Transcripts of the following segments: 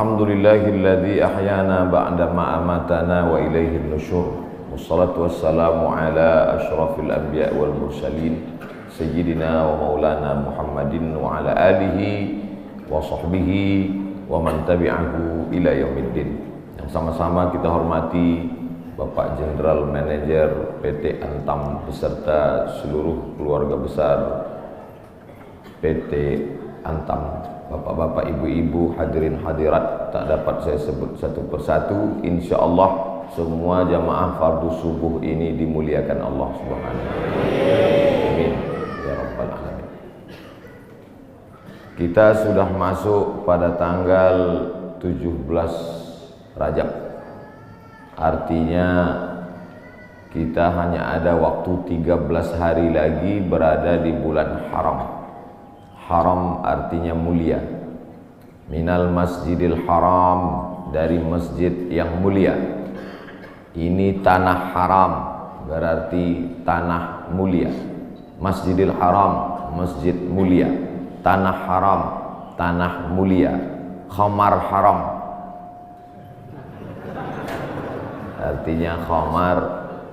Alhamdulillahilladzi ahyana ba'dama amatana wa ilaihin nusyur. Wassalatu wassalamu ala asyrafil anbiya wal mursalin sayyidina wa maulana Muhammadin wa ala alihi wa sahbihi wa man tabi'ahu ila yaumiddin. Yang sama-sama kita hormati Bapak Jenderal Manajer PT Antam beserta seluruh keluarga besar PT Antam, bapak-bapak, ibu-ibu, hadirin hadirat, tak dapat saya sebut satu persatu. Insya Allah semua jamaah fardu subuh ini dimuliakan Allah Subhanahu wa Ta'ala. Amin ya rabbal alamin. Kita sudah masuk pada tanggal 17 Rajab. Artinya kita hanya ada waktu 13 hari lagi berada di bulan haram. Haram artinya mulia. Minal masjidil haram, dari masjid yang mulia. Ini tanah haram, berarti tanah mulia. Masjidil haram, masjid mulia. Tanah haram, tanah mulia. Khamar haram, artinya khamar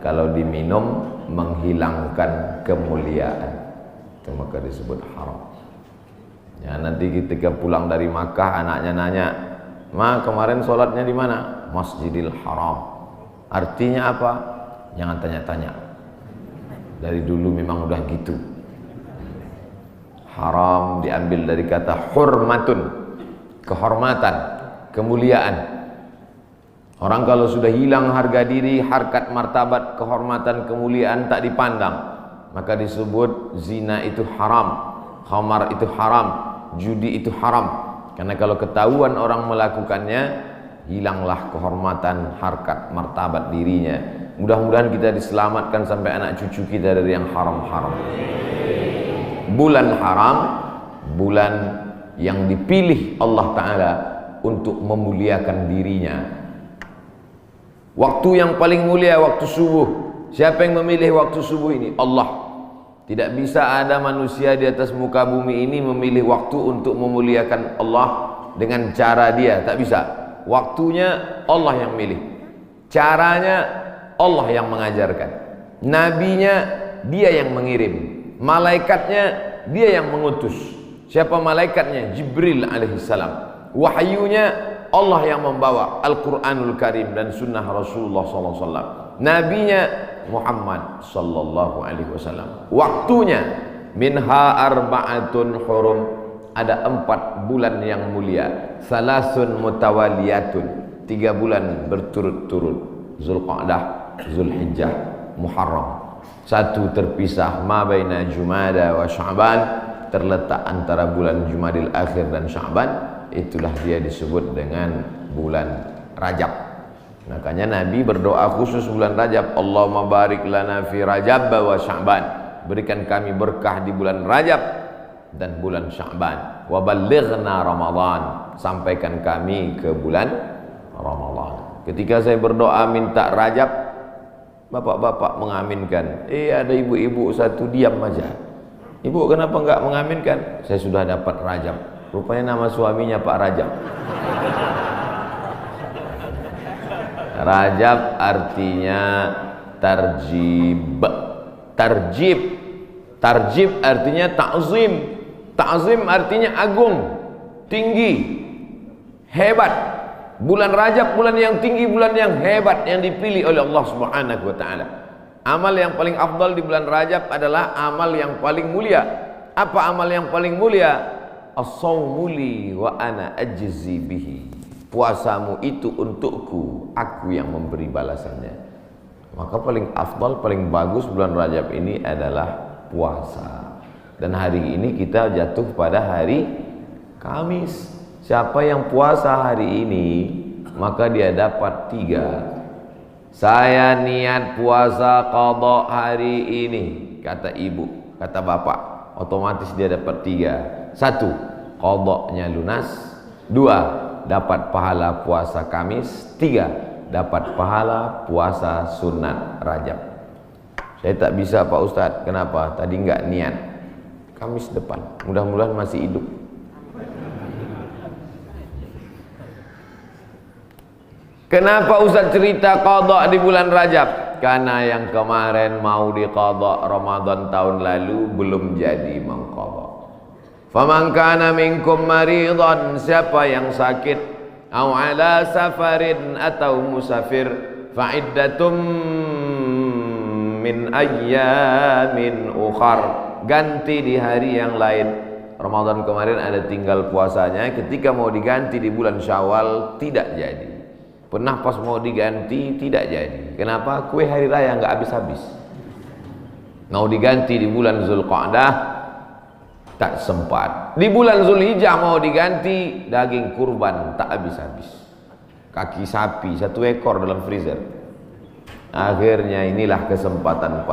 kalau diminum menghilangkan kemuliaan, itu maka disebut haram. Ya, nanti ketika pulang dari Makkah anaknya nanya, "Ma, kemarin sholatnya di mana?" Masjidil Haram. Artinya apa? Jangan tanya-tanya. Dari dulu memang udah gitu. Haram diambil dari kata hurmatun, kehormatan, kemuliaan. Orang kalau sudah hilang harga diri, harkat, martabat, kehormatan, kemuliaan tak dipandang, maka disebut zina itu haram, khamar itu haram, judi itu haram. Karena kalau ketahuan orang melakukannya, hilanglah kehormatan, harkat, martabat dirinya. Mudah-mudahan kita diselamatkan sampai anak cucu kita dari yang haram-haram. Bulan haram, bulan yang dipilih Allah Ta'ala untuk memuliakan dirinya. Waktu yang paling mulia waktu subuh. Siapa yang memilih waktu subuh ini? Allah. Tidak bisa ada manusia di atas muka bumi ini memilih waktu untuk memuliakan Allah dengan cara dia. Tak bisa. Waktunya Allah yang milih. Caranya Allah yang mengajarkan. Nabinya dia yang mengirim. Malaikatnya dia yang mengutus. Siapa malaikatnya? Jibril alaihissalam. Wahyunya Allah yang membawa Al-Quranul Karim dan sunnah Rasulullah SAW. Nabinya Muhammad sallallahu alaihi wasallam. Waktunya minha arba'atun hurum, ada 4 bulan yang mulia. Salasun mutawaliyatun, 3 bulan berturut-turut. Zulqa'dah, Zulhijjah, Muharram. 1 terpisah, ma baina Jumada wa Sya'ban, terletak antara bulan Jumadil Akhir dan Sya'ban. Itulah dia disebut dengan bulan Rajab. Makanya Nabi berdoa khusus bulan Rajab, Allahumma barik lana fi Rajab wa Sya'ban, berikan kami berkah di bulan Rajab dan bulan Sya'ban. Wa ballighna Ramadan, sampaikan kami ke bulan Ramadan. Ketika saya berdoa minta Rajab, bapak-bapak mengaminkan. Ada ibu-ibu satu diam aja. Ibu kenapa enggak mengaminkan? Saya sudah dapat Rajab. Rupanya nama suaminya Pak Rajab. Rajab artinya tarjib. Tarjib. Tarjib artinya ta'zim. Ta'zim artinya agung, tinggi, hebat. Bulan Rajab bulan yang tinggi, bulan yang hebat yang dipilih oleh Allah Subhanahu wa Ta'ala. Amal yang paling afdal di bulan Rajab adalah amal yang paling mulia. Apa amal yang paling mulia? As-sawmu li wa ana ajzi bihi. Puasamu itu untukku, aku yang memberi balasannya. Maka paling afdal, paling bagus bulan Rajab ini adalah puasa. Dan hari ini kita jatuh pada hari Kamis. Siapa yang puasa hari ini, maka dia dapat 3. Saya niat puasa qadha hari ini, kata ibu, kata bapak, otomatis dia dapat 3. 1, qadhanya lunas. 2, dapat pahala puasa Kamis. 3, dapat pahala puasa sunat Rajab. Saya tak bisa Pak Ustadz. Kenapa? Tadi enggak niat. Kamis depan, mudah-mudahan masih hidup. Kenapa Ustaz cerita qadha di bulan Rajab? Karena yang kemarin mau diqadha Ramadan tahun lalu belum jadi mengqadha. Faman kana minkum maridan, siapa yang sakit, au ala safarin atau musafir, fa iddatum min ayyamin ukhar, ganti di hari yang lain. Ramadan kemarin ada tinggal puasanya, ketika mau diganti di bulan Syawal tidak jadi. Pernah pas mau diganti tidak jadi. Kenapa? Kue hari raya nggak habis-habis. Mau diganti di bulan Zulqa'dah tak sempat. Di bulan Zulhijjah mau diganti, daging kurban tak habis-habis. Kaki sapi 1 ekor dalam freezer. Akhirnya inilah kesempatan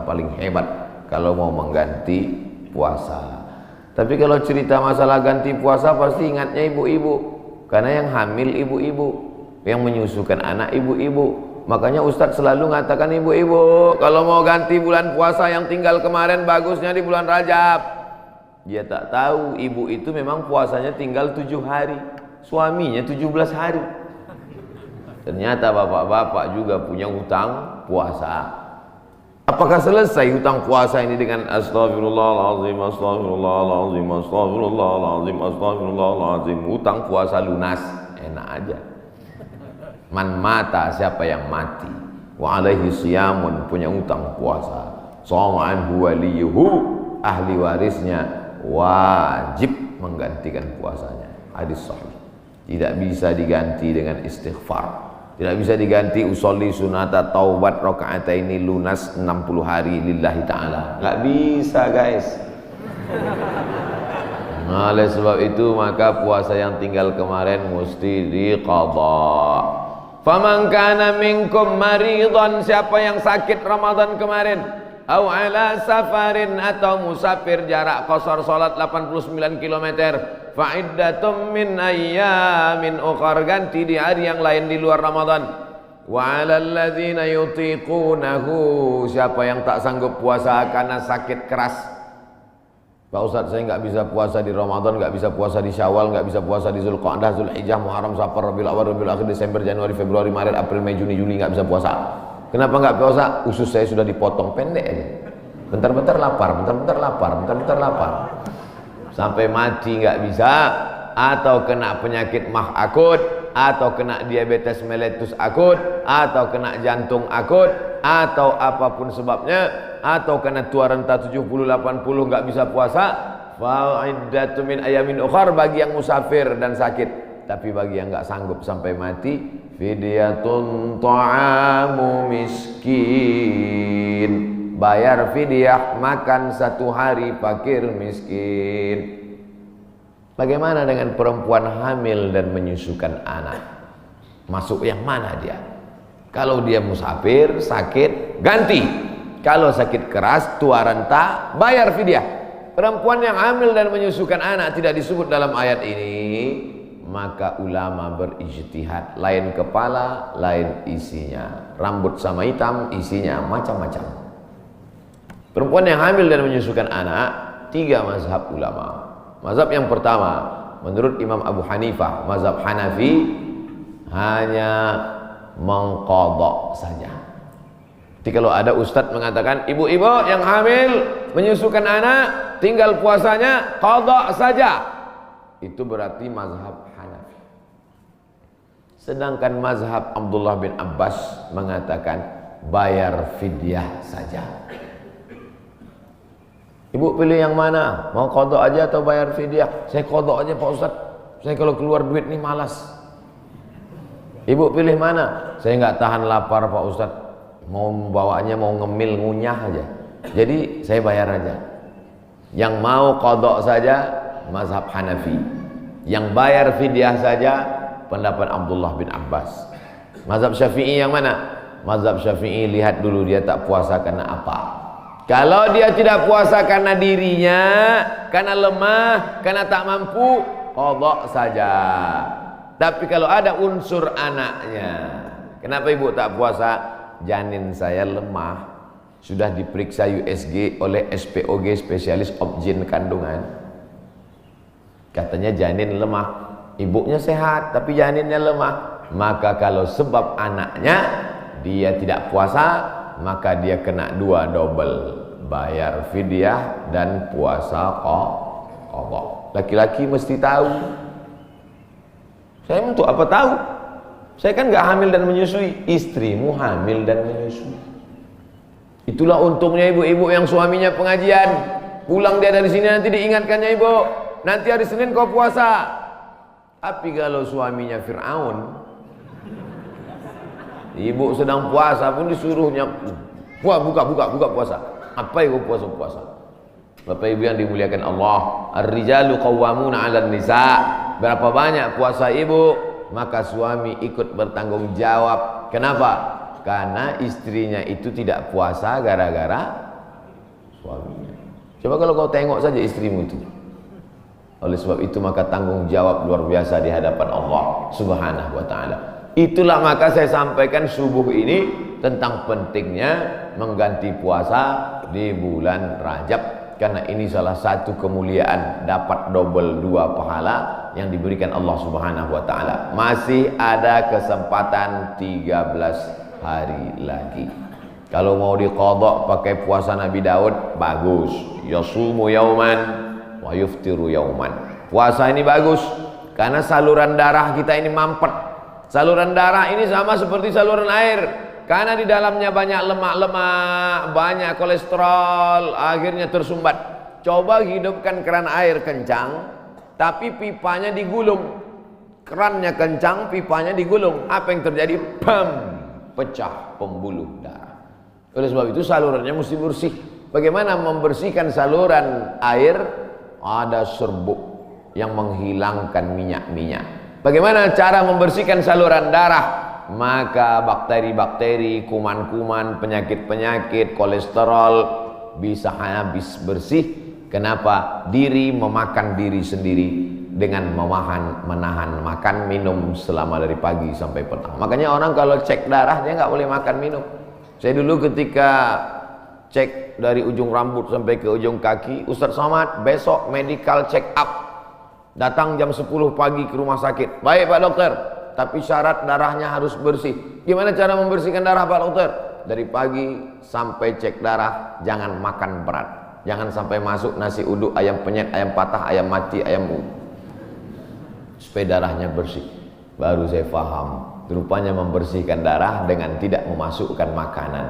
paling hebat kalau mau mengganti puasa. Tapi kalau cerita masalah ganti puasa pasti ingatnya ibu-ibu. Karena yang hamil ibu-ibu, yang menyusukan anak ibu-ibu. Makanya Ustadz selalu mengatakan ibu-ibu, kalau mau ganti bulan puasa yang tinggal kemarin bagusnya di bulan Rajab. Dia tak tahu ibu itu memang puasanya tinggal 7 hari, suaminya 17 hari. Ternyata bapak-bapak juga punya hutang puasa. Apakah selesai hutang puasa ini dengan astagfirullahaladzim, astagfirullahaladzim, astagfirullahaladzim, astagfirullahaladzim? Hutang puasa lunas, enak aja. Man mata, siapa yang mati, wa alaihi siyamun, punya hutang puasa, shoma anhu waliyuhu, ahli warisnya wajib menggantikan puasanya. Hadis sahih. Tidak bisa diganti dengan istighfar. Tidak bisa diganti usolli sunata taubat rakaataini lunas 60 hari lillahi ta'ala. Nggak bisa guys. Nah, oleh sebab itu maka puasa yang tinggal kemarin mesti diqadha. Faman kana minkum maridan, siapa yang sakit Ramadan kemarin, au ala safarin atau musafir, jarak qasar salat 89 km, fa'iddatum min ayyamin ukhar, ganti di hari yang lain di luar Ramadan. Wa 'alal ladzina yutiqunahu, siapa yang tak sanggup puasa karena sakit keras. Pak Ustadz, saya nggak bisa puasa di Ramadan, nggak bisa puasa di Syawal, nggak bisa puasa di Zulqa'dah, Zulhijjah, Muharram, Safar, Rabiul Awal, Rabiul Akhir, Desember, Januari, Februari, Maret, April, Mei, Juni, Juli, nggak bisa puasa. Kenapa nggak puasa? Usus saya sudah dipotong pendek aja. Bentar-bentar lapar, bentar-bentar lapar, bentar-bentar lapar. Sampai mati nggak bisa, atau kena penyakit mah akut, atau kena diabetes mellitus akut, atau kena jantung akut, atau apapun sebabnya, atau kena tua renta 70-80 nggak bisa puasa, fa'iddatu min ayamin ukhar, bagi yang musafir dan sakit. Tapi bagi yang nggak sanggup sampai mati, fidyatun ta'amu miskin, bayar fidyah makan 1 hari fakir miskin. Bagaimana dengan perempuan hamil dan menyusukan anak? Masuk yang mana dia? Kalau dia musafir, sakit, ganti. Kalau sakit keras, tua renta, bayar fidyah. Perempuan yang hamil dan menyusukan anak tidak disebut dalam ayat ini, maka ulama berijtihad, lain kepala, lain isinya. Rambut sama hitam, isinya macam-macam. Perempuan yang hamil dan menyusukan anak, 3 mazhab ulama. Mazhab yang pertama, menurut Imam Abu Hanifah, mazhab Hanafi, hanya mengqadha saja. Jadi kalau ada ustadz mengatakan, ibu-ibu yang hamil menyusukan anak, tinggal puasanya qadha saja, itu berarti mazhab Hanafi. Sedangkan mazhab Abdullah bin Abbas mengatakan bayar fidyah saja. Ibu pilih yang mana? Mau qadha aja atau bayar fidyah? Saya qadha aja Pak Ustadz. Saya kalau keluar duit nih malas. Ibu pilih mana? Saya nggak tahan lapar Pak Ustadz. Mau bawanya mau ngemil ngunyah aja. Jadi saya bayar aja. Yang mau qadha saja mazhab Hanafi. Yang bayar fidyah saja pendapat Abdullah bin Abbas. Mazhab Syafi'i yang mana? Mazhab Syafi'i lihat dulu dia tak puasa karena apa. Kalau dia tidak puasa karena dirinya, karena lemah, karena tak mampu, qadha saja. Tapi kalau ada unsur anaknya, kenapa ibu tak puasa? Janin saya lemah, sudah diperiksa USG oleh SPOG, spesialis obgyn kandungan. Katanya janin lemah. ibunya sehat tapi janinnya lemah, maka kalau sebab anaknya dia tidak puasa, maka dia kena 2 double, bayar fidyah dan puasa qadha. Laki-laki mesti tahu. Saya untuk apa tahu? Saya kan nggak hamil dan menyusui, istrimu hamil dan menyusui. Itulah untungnya ibu-ibu yang suaminya pengajian. Pulang dia dari sini nanti diingatkannya, ibu, nanti hari Senin kau puasa. Tapi kalau suaminya Fir'aun, ibu sedang puasa pun disuruhnya buka puasa. Apa ibu puasa? Bapak ibu yang dimuliakan Allah, ar-rijalu qawwamuna 'alan nisa. Berapa banyak puasa ibu, maka suami ikut bertanggung jawab. Kenapa? Karena istrinya itu tidak puasa gara-gara suaminya. Coba kalau kau tengok saja istrimu itu. Oleh sebab itu maka tanggung jawab luar biasa di hadapan Allah Subhanahu wa taala. Itulah maka saya sampaikan subuh ini tentang pentingnya mengganti puasa di bulan Rajab, karena ini salah satu kemuliaan, dapat double 2 pahala yang diberikan Allah Subhanahu wa taala. Masih ada kesempatan 13 hari lagi. Kalau mau diqadha pakai puasa Nabi Daud, bagus. Yasumu yauman wa yuftiru yauman. Puasa ini bagus karena saluran darah kita ini mampet. Saluran darah ini sama seperti saluran air, karena di dalamnya banyak lemak-lemak, banyak kolesterol, akhirnya tersumbat. Coba hidupkan keran air kencang, tapi pipanya digulung. Kerannya kencang, pipanya digulung. Apa yang terjadi? Bam! Pecah pembuluh darah. Oleh sebab itu salurannya mesti bersih. Bagaimana membersihkan saluran air? Ada serbuk yang menghilangkan minyak-minyak. Bagaimana cara membersihkan saluran darah? Maka bakteri-bakteri, kuman-kuman, penyakit-penyakit, kolesterol bisa habis bersih. Kenapa? Diri memakan diri sendiri dengan menahan makan minum selama dari pagi sampai petang. Makanya orang kalau cek darah dia nggak boleh makan minum. Saya dulu ketika cek dari ujung rambut sampai ke ujung kaki, Ustadz Somad besok medical check up, datang jam 10 pagi ke rumah sakit. Baik Pak Dokter, tapi syarat darahnya harus bersih. Gimana cara membersihkan darah Pak Dokter? Dari pagi sampai cek darah jangan makan berat, jangan sampai masuk nasi uduk, ayam penyet, ayam patah, ayam mati, ayam supaya darahnya bersih. Baru saya paham, rupanya membersihkan darah dengan tidak memasukkan makanan.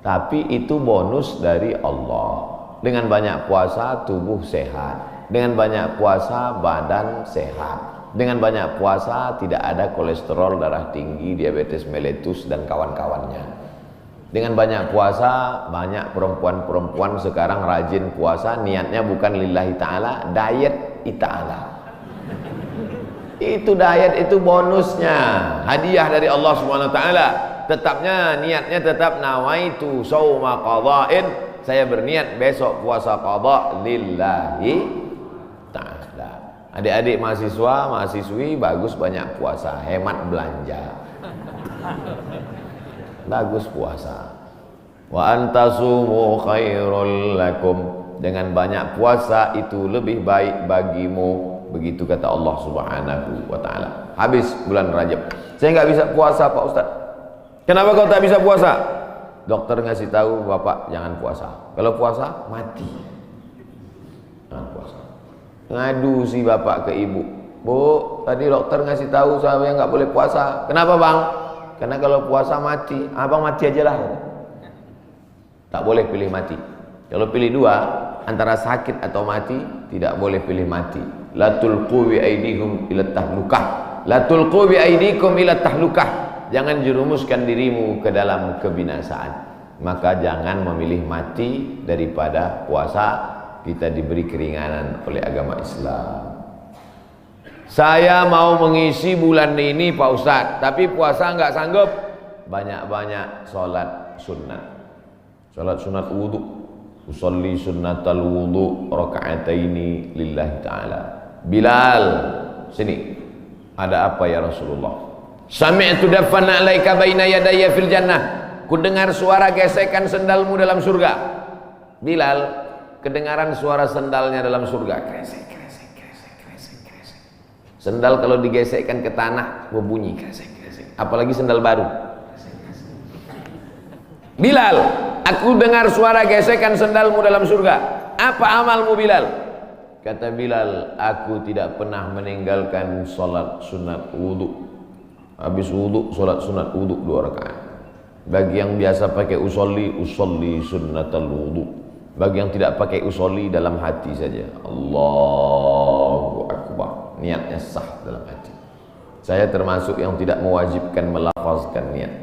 Tapi itu bonus dari Allah. Dengan banyak puasa tubuh sehat, dengan banyak puasa badan sehat, dengan banyak puasa tidak ada kolesterol darah tinggi, diabetes mellitus dan kawan-kawannya. Dengan banyak puasa, banyak perempuan-perempuan sekarang rajin puasa, niatnya bukan lillahi ta'ala, diet ta'ala. Itu diet, itu bonusnya, hadiah dari Allah Subhanahu wa taala. Tetapnya niatnya tetap nawaitu shauma qadha'in, saya berniat besok puasa qadha lillahi ta'ala. Adik-adik mahasiswa, mahasiswi bagus banyak puasa, hemat belanja. Bagus puasa. Wa antasumu khairul lakum, dengan banyak puasa itu lebih baik bagimu. Begitu kata Allah Subhanahu wa taala. Habis bulan Rajab, saya nggak bisa puasa Pak Ustaz. Kenapa kau tak bisa puasa? Dokter ngasih tahu Bapak jangan puasa. Kalau puasa mati. Jangan puasa. Ngadu si bapak ke ibu, Bu, tadi dokter ngasih tahu saya nggak boleh puasa. Kenapa Bang? Karena kalau puasa mati. Abang mati aja lah. Tak boleh pilih mati. Kalau pilih dua, antara sakit atau mati, tidak boleh pilih mati. La tulqu bi aydikum ila tahlukah. La tulqu bi aydikum ila tahlukah. Jangan jerumuskan dirimu ke dalam kebinasaan. Maka jangan memilih mati daripada puasa. Kita diberi keringanan oleh agama Islam. Saya mau mengisi bulan ini Pak Ustadz, tapi puasa nggak sanggup. Banyak-banyak sholat sunnah. Sholat sunat wudhu. Usolli sunnatal wudhu raka'ataini lillahi ta'ala. Bilal, sini. Ada apa ya Rasulullah? Sami'tu daffan alaika baina yadayya fil jannah. Ku dengar suara gesekan sendalmu dalam surga. Bilal, kedengaran suara sendalnya dalam surga. Kresek, kresek, kresek, kresek, kresek. Sendal kalau digesekkan ke tanah berbunyi gesek-gesek. Apalagi sendal baru. Bilal, aku dengar suara gesekan sendalmu dalam surga. Apa amalmu Bilal? Kata Bilal, aku tidak pernah meninggalkan sholat sunat wudu. Habis wudu, sholat sunat wudu 2 rakaat. Bagi yang biasa pakai usolli sunnatal wudu. Bagi yang tidak pakai usolli, dalam hati saja. Allahu Akbar. Niatnya sah dalam hati. Saya termasuk yang tidak mewajibkan melafazkan niat.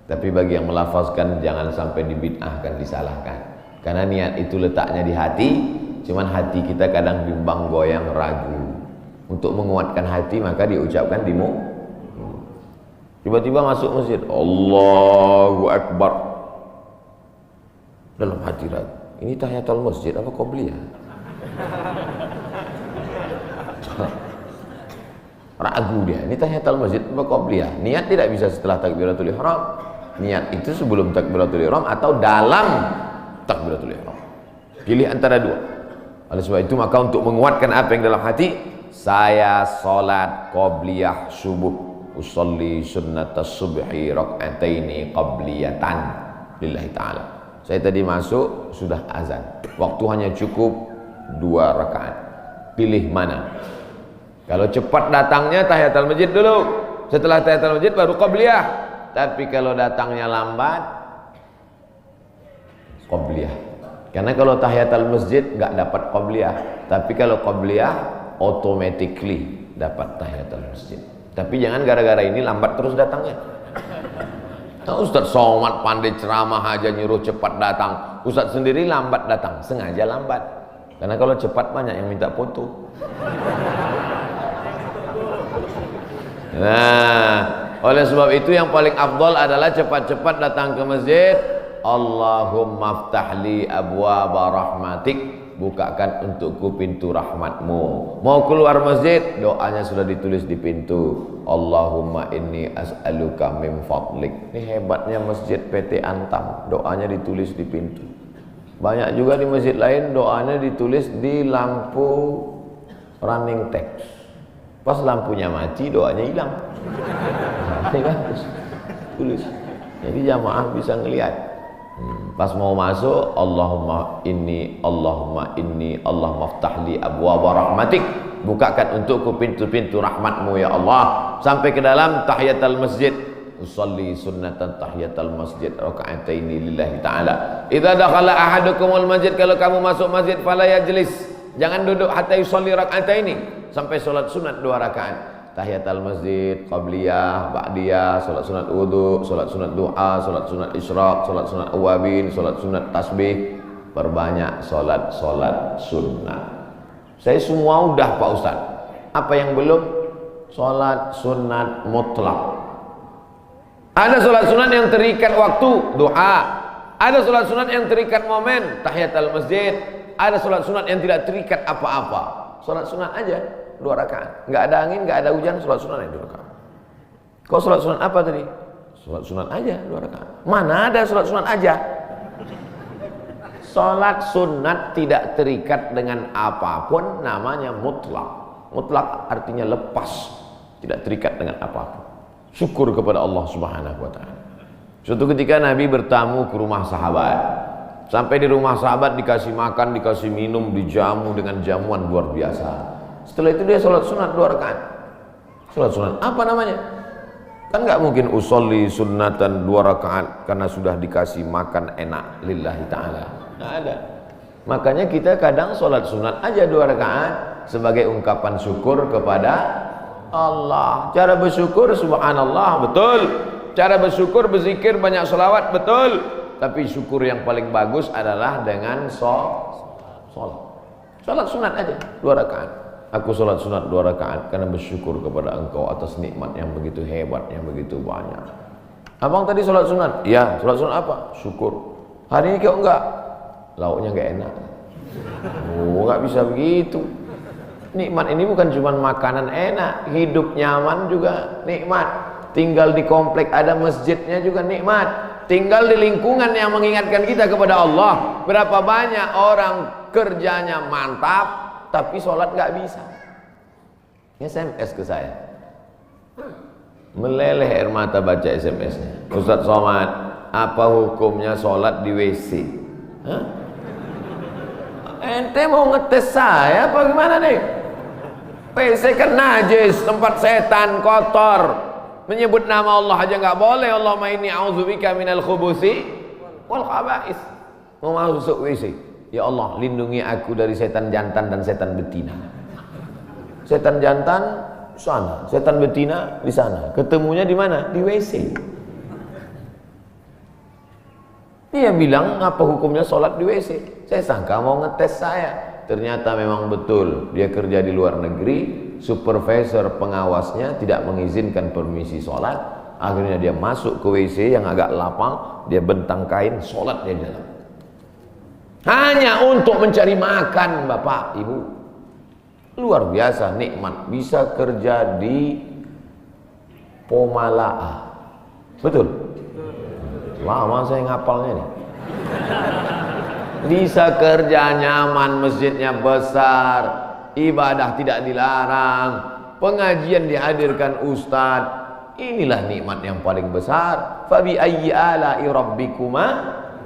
Tapi bagi yang melafazkan, jangan sampai dibid'ahkan, disalahkan. Karena niat itu letaknya di hati. Cuman hati kita kadang bimbang, goyang, ragu. Untuk menguatkan hati maka diucapkan di mulut. Tiba-tiba masuk masjid, Allahu Akbar. Dalam hati ragu, ini tahiyatul masjid apa qobliyah? Ragu dia, ini tahiyatul masjid apa qobliyah? Niat tidak bisa setelah takbiratul ihram. Niat itu sebelum takbiratul ihram atau dalam takbiratul ihram. Pilih antara dua. Oleh sebab itu maka untuk menguatkan apa yang dalam hati, saya salat qobliyah subuh. Usolli sunnatas subhi rak'ataini qabliyatan lillahi ta'ala. Saya tadi masuk sudah azan. Waktu hanya cukup 2 rakaat. Pilih mana? Kalau cepat datangnya tahiyatul masjid dulu. Setelah tahiyatul masjid baru qabliyah. Tapi kalau datangnya lambat, qabliyah. Karena kalau tahiyatul masjid enggak dapat qabliyah. Tapi kalau qabliyah automatically dapat tahiyatul masjid. Tapi jangan gara-gara ini lambat terus datangnya. Nah, Ustaz Somad pandai ceramah aja nyuruh cepat datang. Ustaz sendiri lambat datang, sengaja lambat. Karena kalau cepat banyak yang minta foto. Nah, oleh sebab itu yang paling afdal adalah cepat-cepat datang ke masjid. Allahumma ftahli abwaaba rahmatik. Bukakan untukku pintu rahmatmu. Mau keluar masjid, doanya sudah ditulis di pintu. Allahumma inni as'aluka min fadlik. Ini hebatnya masjid PT Antam, doanya ditulis di pintu. Banyak juga di masjid lain doanya ditulis di lampu running text. Pas lampunya mati, doanya hilang. Tulis. Jadi jamaah bisa ngelihat. Pas mau masuk, Allahumma inni Allahumma ftahli abwaaba rahmatik. Bukakan untukku pintu-pintu rahmatmu ya Allah. Sampai ke dalam tahiyatul masjid. Usolli sunnatan tahiyatul masjid raka'ataini lillahi ta'ala. Idza dakhala ahadukumul masjid, kalau kamu masuk masjid fala yajlis. Jangan duduk hatta yusolli raka'ataini, sampai salat sunat 2 rakaat. Tahiyatul masjid, qabliyah, ba'diyah, salat sunat wudu, salat sunat du'a, salat sunat isyraq, salat sunat awabin, salat sunat tasbih. Perbanyak salat sunat. Saya semua udah Pak Ustaz. Apa yang belum? Salat sunat mutlak. Ada salat sunat yang terikat waktu, du'a. Ada salat sunat yang terikat momen, tahiyatul masjid. Ada salat sunat yang tidak terikat apa-apa. Salat sunat aja 2 rakaat. Enggak ada angin, enggak ada hujan, salat sunat 2 rakaat. Kau salat sunat apa tadi? Salat sunat aja 2 rakaat. Mana ada salat sunat aja? Salat sunat tidak terikat dengan apapun, namanya mutlak. Mutlak artinya lepas, tidak terikat dengan apapun. Syukur kepada Allah Subhanahu wa taala. Suatu ketika Nabi bertamu ke rumah sahabat. Sampai di rumah sahabat dikasih makan, dikasih minum, dijamu dengan jamuan luar biasa. Setelah itu dia sholat sunat 2 rakaat. Sholat sunat apa namanya? Kan nggak mungkin usolli sunnatan 2 rakaat karena sudah dikasih makan enak lillahi ta'ala. Nggak ada. Makanya kita kadang sholat sunat aja 2 rakaat sebagai ungkapan syukur kepada Allah. Cara bersyukur subhanallah, betul. Cara bersyukur berzikir banyak selawat, betul. Tapi syukur yang paling bagus adalah dengan sholat. Sholat sunat aja 2 rakaat. Aku sholat sunat 2 rakaat karena bersyukur kepada engkau atas nikmat yang begitu hebat, yang begitu banyak. Abang tadi sholat sunat? Ya, sholat sunat apa? Syukur. Hari ini kau enggak? Lauknya enggak enak. Oh, enggak bisa begitu. Nikmat ini bukan cuma makanan enak, hidup nyaman juga nikmat. Tinggal di komplek ada masjidnya juga nikmat. Tinggal di lingkungan yang mengingatkan kita kepada Allah. Berapa banyak orang kerjanya mantap tapi sholat nggak bisa. SMS ke saya. Meleleh air mata baca SMS-nya. Ustaz Somad, apa hukumnya sholat di WC? Hah? Ente mau ngetes saya apa gimana nih? WC kan najis, tempat setan, kotor. Menyebut nama Allah aja nggak boleh. Allahumma inni a'udzubika minal khubusi wal khaba'is. Mau masuk WC, ya Allah lindungi aku dari setan jantan dan setan betina. Setan jantan di sana, setan betina di sana. Ketemunya di mana? Di WC. Dia bilang apa hukumnya sholat di WC. Saya sangka mau ngetes saya. Ternyata memang betul. Dia kerja di luar negeri. Supervisor pengawasnya tidak mengizinkan permisi sholat. Akhirnya dia masuk ke WC yang agak lapang. Dia bentang kain, sholat di dalam. Hanya untuk mencari makan Bapak Ibu. Luar biasa nikmat. Bisa kerja di Pomalaa. Betul? Lama saya ngapalnya nih. Bisa kerja nyaman, masjidnya besar, ibadah tidak dilarang, pengajian dihadirkan ustadz. Inilah nikmat yang paling besar. Fabi ayyi ala'i rabbikuma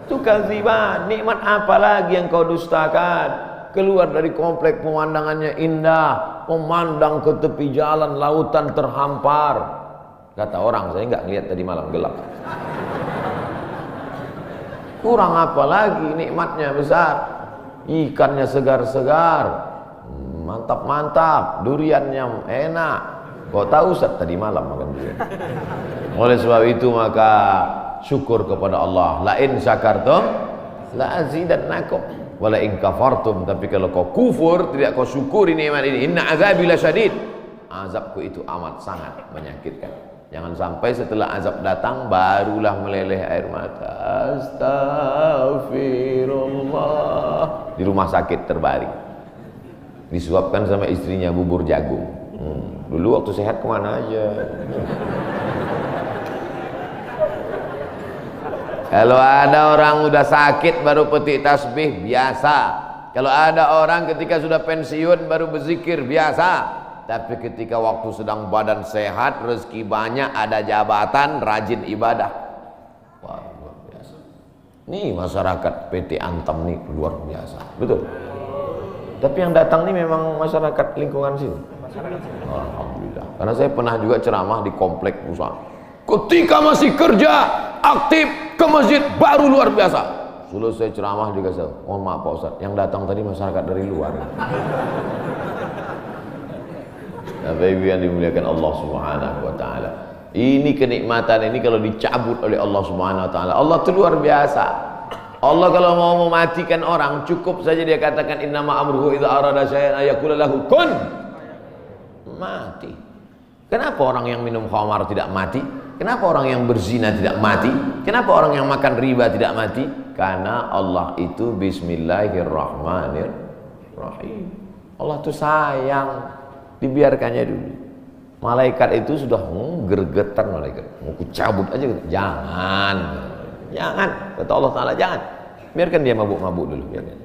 tukadziban. Nikmat apa lagi yang kau dustakan? Keluar dari komplek pemandangannya indah, memandang ke tepi jalan, lautan terhampar. Kata orang, saya nggak ngeliat tadi malam gelap. Kurang apa lagi, nikmatnya besar. Ikannya segar-segar, mantap-mantap, duriannya enak. Kau tahu Ustaz tadi malam makan durian. Oleh sebab itu maka syukur kepada Allah. La in syakartum la azidannakum wa la in kafartum. Tapi kalau kau kufur, tidak kau syukuri nikmat ini, inna azabi lasyadid. Azabku itu amat sangat menyakitkan. Jangan sampai setelah azab datang barulah meleleh air mata. Astagfirullah. Di rumah sakit terbaring. Disuapkan sama istrinya bubur jagung. Dulu waktu sehat kemana aja. Kalau ada orang udah sakit baru petik tasbih, biasa. Kalau ada orang ketika sudah pensiun baru berzikir, biasa. Tapi ketika waktu sedang badan sehat, rezeki banyak, ada jabatan, rajin ibadah, wah luar biasa. Nih masyarakat PT Antam nih luar biasa, betul. Tapi yang datang nih memang masyarakat lingkungan sini. Alhamdulillah. Karena saya pernah juga ceramah di komplek usaha. Ketika masih kerja aktif ke masjid baru luar biasa. Selesai ceramah juga saya, oh maaf Pak Ustaz, yang datang tadi masyarakat dari luar. Bapak Ibu yang dimuliakan Allah Subhanahu wa taala. Ini kenikmatan ini kalau dicabut oleh Allah Subhanahu wa taala. Allah itu luar biasa. Allah kalau mau mematikan orang cukup saja dia katakan innama amruhu idza arada syai'an ayaqula lahu kun. Mati. Kenapa orang yang minum khamar tidak mati? Kenapa orang yang berzina tidak mati? Kenapa orang yang makan riba tidak mati? Karena Allah itu bismillahirrahmanirrahim. Allah itu sayang. Dibiarkannya dulu. Malaikat itu sudah gergetan malaikat. Mau kucabut aja. Jangan. Jangan. Kata Allah Ta'ala jangan. Biarkan dia mabuk-mabuk dulu. Biarkan.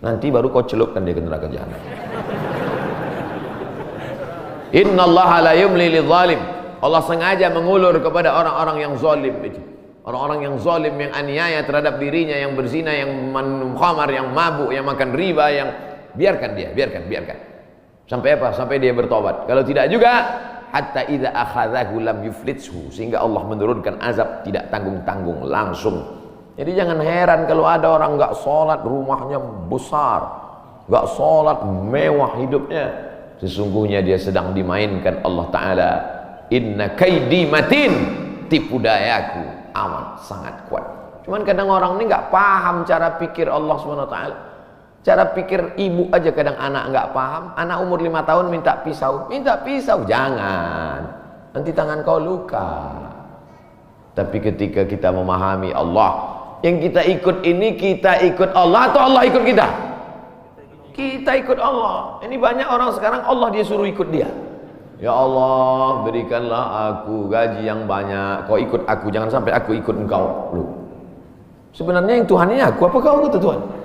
Nanti baru kau celupkan dia ke neraka jahanam. Innallaha la yumli lidzalim. Allah sengaja mengulur kepada orang-orang yang zalim itu. Orang-orang yang zalim, yang aniaya terhadap dirinya, yang berzina, yang minum khamar, yang mabuk, yang makan riba, yang biarkan dia, biarkan. Sampai apa? Sampai dia bertobat. Kalau tidak juga, hatta idza akhadhahu lam yuflithu, sehingga Allah menurunkan azab tidak tanggung-tanggung langsung. Jadi jangan heran kalau ada orang enggak sholat, rumahnya besar, enggak sholat, mewah hidupnya. Sesungguhnya dia sedang dimainkan Allah Ta'ala. Inna kaidi matin, tipu dayaku amat sangat kuat. Cuman kadang orang ini enggak paham cara pikir Allah Subhanahu wa taala. Cara pikir ibu aja kadang anak nggak paham. Anak umur 5 tahun minta pisau, jangan. Nanti tangan kau luka. Tapi ketika kita memahami Allah, yang kita ikut ini kita ikut Allah atau Allah ikut kita? Kita ikut Allah. Ini banyak orang sekarang Allah dia suruh ikut dia. Ya Allah berikanlah aku gaji yang banyak. Kau ikut aku, jangan sampai aku ikut engkau. Loh. Sebenarnya yang Tuhan ini aku apa kau ikut Tuhan?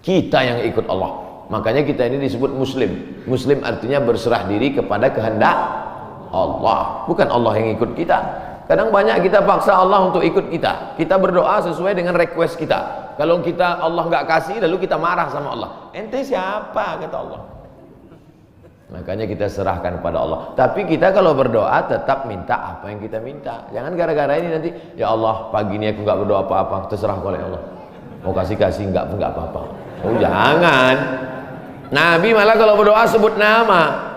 Kita yang ikut Allah. Makanya kita ini disebut muslim. Muslim artinya berserah diri kepada kehendak Allah, bukan Allah yang ikut kita. Kadang banyak kita paksa Allah untuk ikut kita. Kita berdoa sesuai dengan request kita. Kalau kita Allah nggak kasih, lalu kita marah sama Allah. Ente siapa, kata Allah. Makanya kita serahkan kepada Allah. Tapi kita kalau berdoa tetap minta apa yang kita minta. Jangan gara-gara ini nanti, ya Allah pagi ini aku nggak berdoa apa-apa, terserah oleh Allah. Mau kasih nggak apa-apa. Oh jangan. Nabi malah kalau berdoa sebut nama.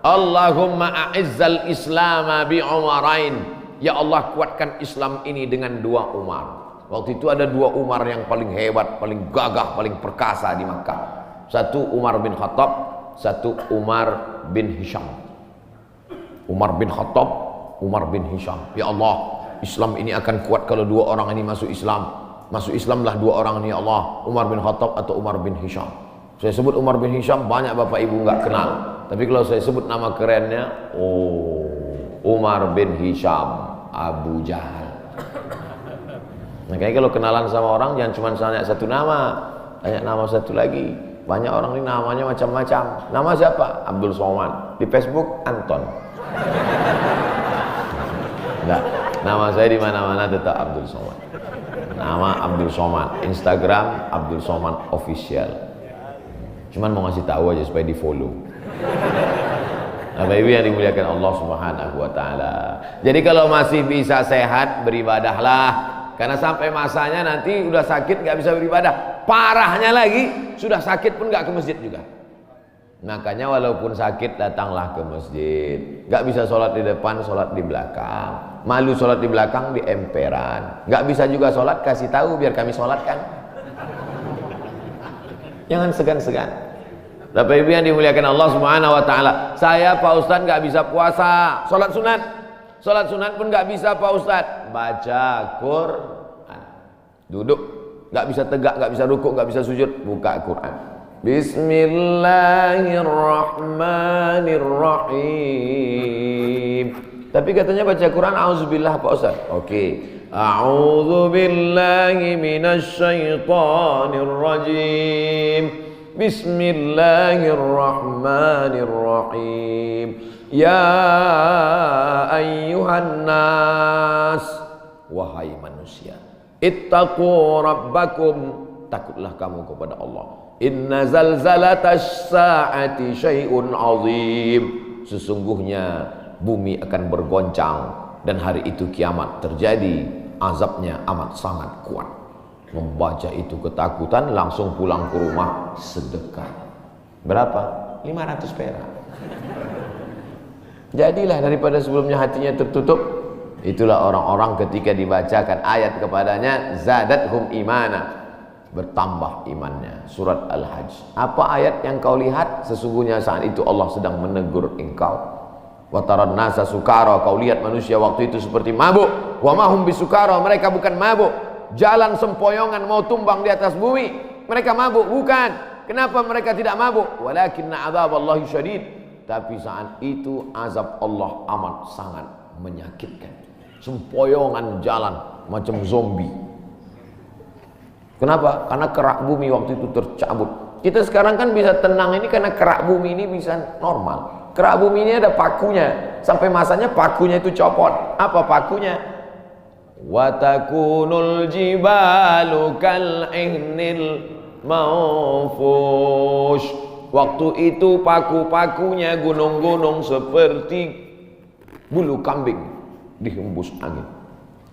Allahumma a'izzal islama bi umarain. Ya Allah kuatkan Islam ini dengan 2 Umar. Waktu itu ada 2 Umar yang paling hebat, paling gagah, paling perkasa di Makkah. Satu Umar bin Khattab, satu Umar bin Hisham. Umar bin Khattab, Umar bin Hisham. Ya Allah, Islam ini akan kuat kalau 2 orang ini masuk Islam. Masuk Islamlah 2 orang ini ya Allah, Umar bin Khattab atau Umar bin Hisham. Saya sebut Umar bin Hisham, banyak bapak ibu nggak kenal. Tapi kalau saya sebut nama kerennya, oh, Umar bin Hisham Abu Jahal. Makanya kalau kenalan sama orang jangan cuma tanya satu nama, tanya nama satu lagi. Banyak orang ini namanya macam-macam. Nama siapa? Abdul Somad. Di Facebook Anton. Enggak, nama saya di mana-mana tetap Abdul Somad. Nama Abdul Somad, Instagram Abdul Somad Official. Cuman mau ngasih tahu aja supaya di follow. Bapak Ibu yang dimuliakan Allah Subhanahu wa taala. Jadi kalau masih bisa sehat, beribadahlah. Karena sampai masanya nanti udah sakit nggak bisa beribadah. Parahnya lagi, sudah sakit pun nggak ke masjid juga. Makanya walaupun sakit datanglah ke masjid. Nggak bisa sholat di depan, sholat di belakang. Malu sholat di belakang di emperan. Nggak bisa juga sholat, kasih tahu biar kami sholatkan. Jangan segan-segan. Bapak Ibu yang dimuliakan Allah Subhanahu wa taala, saya Pak Ustadz nggak bisa puasa, sholat sunat. Sholat sunat pun nggak bisa Pak Ustadz. Baca Quran. Duduk, nggak bisa tegak, nggak bisa rukuk, nggak bisa sujud, buka Quran. Bismillahirrahmanirrahim. Tapi katanya baca Quran auzubillah Pak Ustadz. Oke. A'udzubillahi minasyaitonirrajim. Bismillahirrahmanirrahim. Ya ayyuhan nas, wahai manusia, ittaqu rabbakum, takutlah kamu kepada Allah. Inna zalzalatas saati syai'un azim. Sesungguhnya bumi akan bergoncang dan hari itu kiamat terjadi, azabnya amat sangat kuat. Membaca itu ketakutan, langsung pulang ke rumah sedekah. Berapa? 500 perak. Jadilah daripada sebelumnya hatinya tertutup. Itulah orang-orang ketika dibacakan ayat kepadanya, zadathum imana, bertambah imannya. Surat Al-Hajj. Apa ayat yang kau lihat? Sesungguhnya saat itu Allah sedang menegur engkau. Wa taran nasa sukara, kau lihat manusia waktu itu seperti mabuk. Wa mahum bisukara, mereka bukan mabuk. Jalan sempoyongan mau tumbang di atas bumi, mereka mabuk? Bukan. Kenapa mereka tidak mabuk? Walakinna adzaballahi syadid. Tapi saat itu azab Allah amat sangat menyakitkan. Sempoyongan jalan macam zombie. Kenapa? Karena kerak bumi waktu itu tercabut. Kita sekarang kan bisa tenang ini karena kerak bumi ini bisa normal. Kerak bumi ini ada pakunya. Sampai masanya pakunya itu copot. Apa pakunya? Wa takunul jibalu kal ihnil manfush. Waktu itu paku-pakunya gunung-gunung seperti bulu kambing dihembus angin.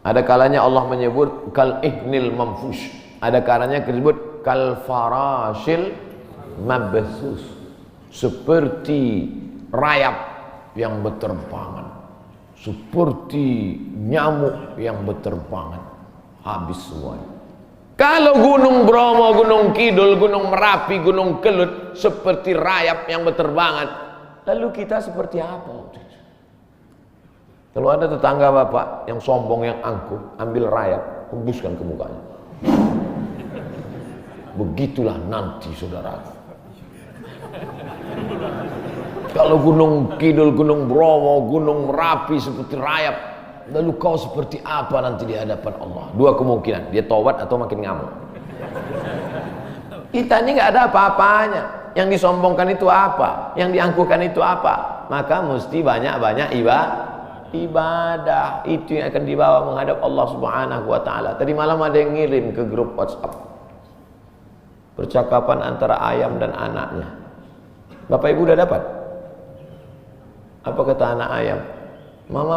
Ada kalanya Allah menyebut kal ihnil manfush. Ada kalanya disebut kal farashil mabsus, seperti rayap yang berterbangan, seperti nyamuk yang berterbangan, habis semuanya. Kalau Gunung Bromo, Gunung Kidul, Gunung Merapi, Gunung Kelut seperti rayap yang berterbangan, lalu kita seperti apa? Kalau ada tetangga bapak yang sombong, yang angkuh, ambil rayap, hembuskan ke mukanya. Begitulah nanti saudara. Kalau Gunung Kidul, Gunung Bromo, Gunung Merapi seperti rayap, lalu kau seperti apa nanti di hadapan Allah? Dua kemungkinan, dia taubat atau makin ngamuk. Kita ini nggak ada apa-apanya. Yang disombongkan itu apa? Yang diangkuhkan itu apa? Maka mesti banyak-banyak ibadah. Itu yang akan dibawa menghadap Allah Subhanahu wa taala. Tadi malam ada yang ngirim ke grup WhatsApp percakapan antara ayam dan anaknya. Bapak Ibu udah dapat? Apa kata anak ayam? Mama,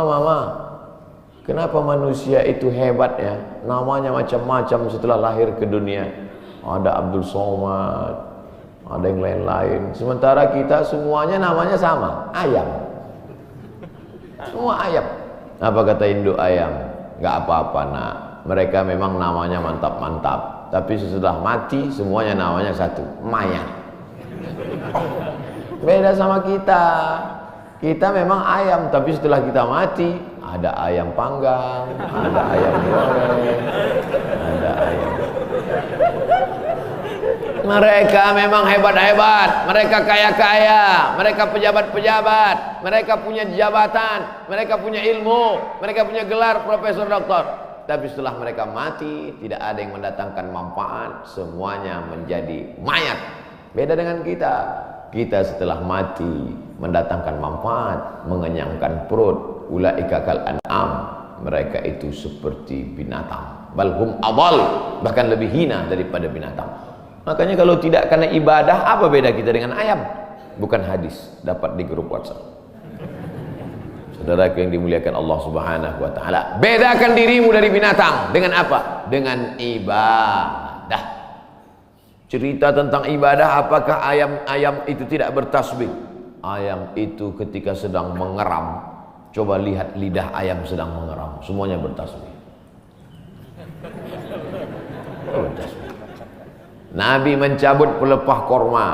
kenapa manusia itu hebat ya? Namanya macam-macam setelah lahir ke dunia. Ada Abdul Somad, ada yang lain-lain. Sementara kita semuanya namanya sama, ayam. Semua ayam. Apa kata induk ayam? Gak apa-apa nak, mereka memang namanya mantap-mantap, tapi sesudah mati semuanya namanya satu, mayat. Beda sama kita. Kita memang ayam, tapi setelah kita mati ada ayam panggang, ada ayam goreng, ada ayam. Mereka memang hebat-hebat, mereka kaya-kaya, mereka pejabat-pejabat, mereka punya jabatan, mereka punya ilmu, mereka punya gelar profesor doktor. Tapi setelah mereka mati, tidak ada yang mendatangkan manfaat, semuanya menjadi mayat. Beda dengan kita. Kita setelah mati mendatangkan manfaat, mengenyangkan perut. Ulaika kal an'am, mereka itu seperti binatang. Balhum adall, bahkan lebih hina daripada binatang. Makanya kalau tidak karena ibadah, apa beda kita dengan ayam? Bukan hadis, dapat di grup WhatsApp. Saudaraku yang dimuliakan Allah Subhanahu wa taala, bedakan dirimu dari binatang dengan apa? Dengan ibadah. Cerita tentang ibadah, apakah ayam itu tidak bertasbih? Ayam itu ketika sedang mengeram, coba lihat lidah ayam sedang mengeram, semuanya bertasbih. Bertasbih. Nabi mencabut pelepah korma,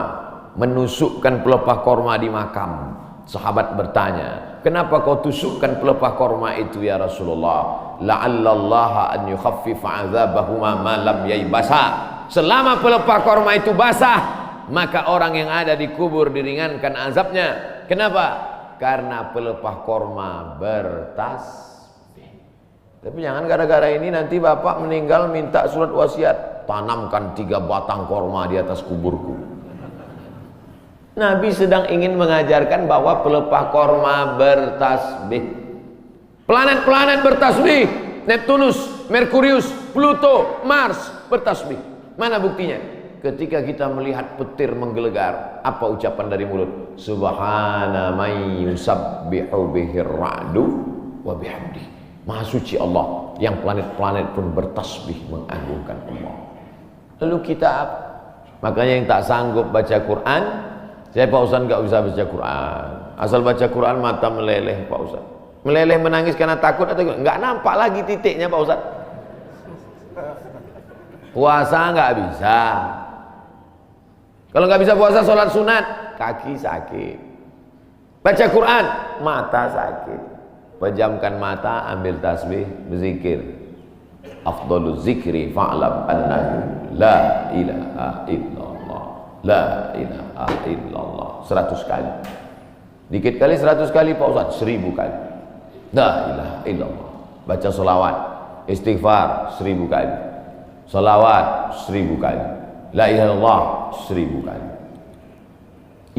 menusukkan pelepah korma di makam. Sahabat bertanya, kenapa kau tusukkan pelepah korma itu ya Rasulullah? La'allallaha an yukhaffifa 'adzabahuma ma lam yaybasa. Selama pelepah korma itu basah, maka orang yang ada di kubur diringankan azabnya. Kenapa? Karena pelepah korma bertasbih. Tapi jangan gara-gara ini nanti bapak meninggal minta surat wasiat, tanamkan 3 batang korma di atas kuburku. Nabi sedang ingin mengajarkan bahwa pelepah korma bertasbih. Planet-planet bertasbih. Neptunus, Merkurius, Pluto, Mars bertasbih. Mana buktinya? Ketika kita melihat petir menggelegar, apa ucapan dari mulut? Subhana may yusabbihu bihir ra'du wa bihamdi. Maha suci Allah, yang planet-planet pun bertasbih mengagungkan Allah. Lalu kita apa? Makanya yang tak sanggup baca Quran, saya Pak Ustaz nggak bisa baca Quran. Asal baca Quran mata meleleh Pak Ustaz. Meleleh menangis karena takut atau nggak nampak lagi titiknya Pak Ustaz. Puasa nggak bisa. Kalau nggak bisa puasa, sholat sunat, kaki sakit. Baca Quran, mata sakit. Pejamkan mata, ambil tasbih, berzikir. Afdhaluz zikri fa'lam annahu la ilaha illallah. La ilaha illallah. 100 kali. Dikit kali 100 kali Pak Ustaz, 1000 kali. La ilaha illallah. Baca sholawat, istighfar 1000 kali. Salawat 1000 kali. La ilaha illallah 1000 kali.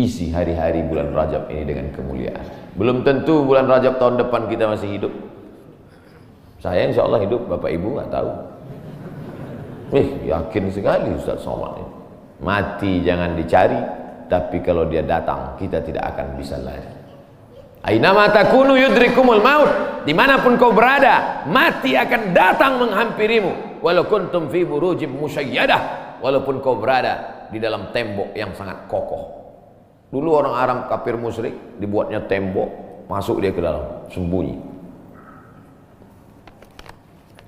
Isi hari-hari bulan Rajab ini dengan kemuliaan. Belum tentu bulan Rajab tahun depan kita masih hidup. Saya insya Allah hidup, Bapak Ibu nggak tahu. Yakin sekali Ustaz Somad ini. Mati jangan dicari, tapi kalau dia datang kita tidak akan bisa lari. Ainama takunu yudrikumul maut. Dimanapun kau berada, mati akan datang menghampirimu. Walau kuntum fi burujim musyayyadah. Walaupun kau berada di dalam tembok yang sangat kokoh. Dulu orang Arab kafir musyrik dibuatnya tembok, masuk dia ke dalam, sembunyi.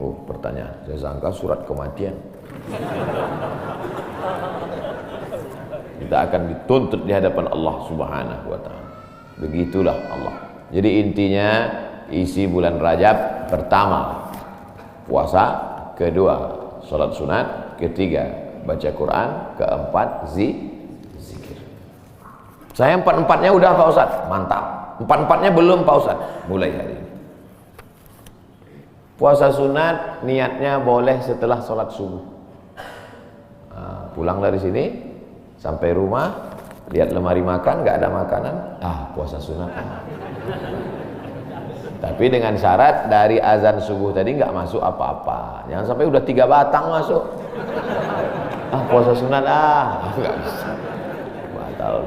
Oh, pertanyaan, saya sangka surat kematian. Kita akan dituntut di hadapan Allah Subhanahu wa taala. Begitulah Allah. Jadi intinya isi bulan Rajab, pertama puasa, kedua salat sunat, ketiga baca Quran, keempat zikir. Saya 4-4-nya udah Pak Ustaz, mantap. 4-4-nya belum Pak Ustaz, mulai hari ini. Puasa sunat niatnya boleh setelah sholat subuh. Pulang dari sini sampai rumah Lihat lemari makan, nggak ada makanan, puasa sunat. Tapi dengan syarat dari azan subuh tadi nggak masuk apa-apa. Jangan sampai udah 3 batang masuk. Puasa sunat nggak bisa. Batal.